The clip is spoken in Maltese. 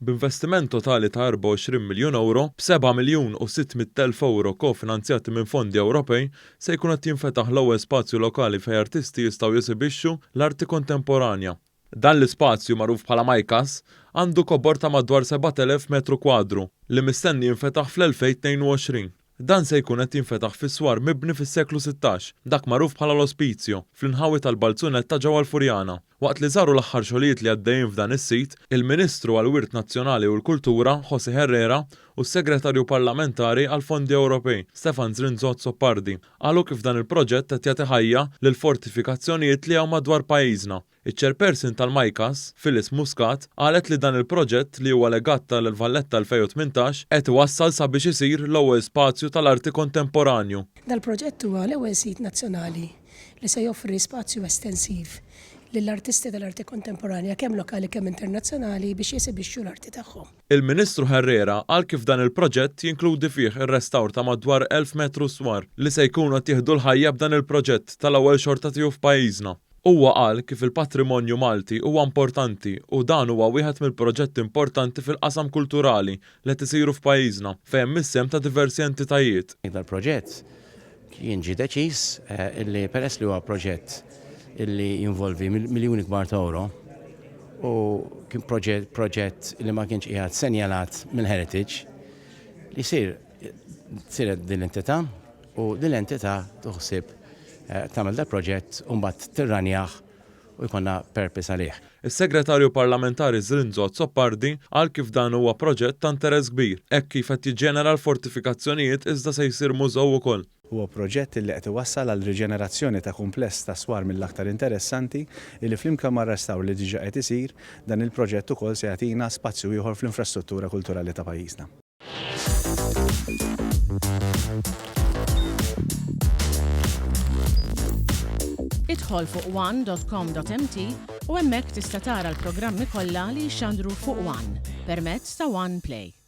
B'investiment totali ta' 24 miljun euro, b'7 miljun u 600,000 euro kofinanzjati minn fondi Ewropej se jkun qed jinfetaħ l-ewwel spazju lokali fejn artisti jistgħu jesibixxu l-arti kontemporanja. Dan l-ispazju magħruf bħala Majkas għandu kobor ta' madwar 7,000 metru kwadru li mistenni jinfetaħ fl-2022. Dan se jkun qed jinfetaħ fis-swar mibni fis-seklu 16, dak magħruf bħala l-Ospizio, fl-inħawi tal-Balzunetta ġewwa l-Furjana. Waqt li żaru l-aħħar xogħlijiet li għaddejjin f'dan is-sit, il-Ministru għall-Wirt Nazzjonali u l-Kultura, José Herrera, u s-Segretarju Parlamentari għall-Fondi Ewropej, Stefan Zrinzot Soppardi, qalu kif dan il-proġett qed jagħti ħajja lil fortifikazzjonijiet li hawn madwar pajjiżna. Iċ-Chairperson tal-Majkas, Phyllis Muscat, qalet li dan il-proġett li huwa legat tal-Valletta 2018 qed iwassal sabiex isir l-ewwel spazju tal-arti kontemporanju. Dal-proġett huwa l-ewwel sit nazzjonali li se joffri spazju estensiv lill-artisti tal-arti kontemporanja kemm lokali kemm internazzjonali biex jesibixxu l-arti tagħhom. Il-Ministru Herrera qal kif dan il-proġett jinkludi fih ir-restawr ta' madwar 1000 metru swar li se jkunu qed jieħdu l-ħajja b'dan il-proġett tal-ewwel xorta tiegħu f'pajjiżna. Huwa qal kif il-patrimonju Malti huwa importanti u dan huwa wieħed mill-proġetti importanti fil-qasam kulturali li qed isiru f'pajjiżna fejn hemm is-sem ta' diversi entitajiet. Dal-proġett kien ġie deċiż illi peress li huwa proġett illi jinvolvi miljuni kbar ta' euro u kien proġett li ma kienx qiegħed senjalat mill-Heritage li jsir din l-entità u din l-entità toħsib tagħmel dal proġett u mbagħad tirranjah u jkollna purpose għalih. Is-Segretarju Parlamentari Zrinzot Soppardi qal kif dan huwa proġett ta' interess kbir, hekk kif qed jiġġenera l-fortifikazzjonijiet iżda se jsir mużew ukoll. Huwa proġett li qed iwassal għal riġenerazzjoni ta' kumpless ta' swar mill-aktar interessanti li flimkien mar-restawr li diġà qed isir dan il-proġett ukoll se jagħtina spazju ieħor fl-infrastruttura kulturali ta' pajjiżna. Idħol fuq one.com.mt u hemmhekk tista' tara l-programmi kollha li jxandru fuq One permezz ta' One Play.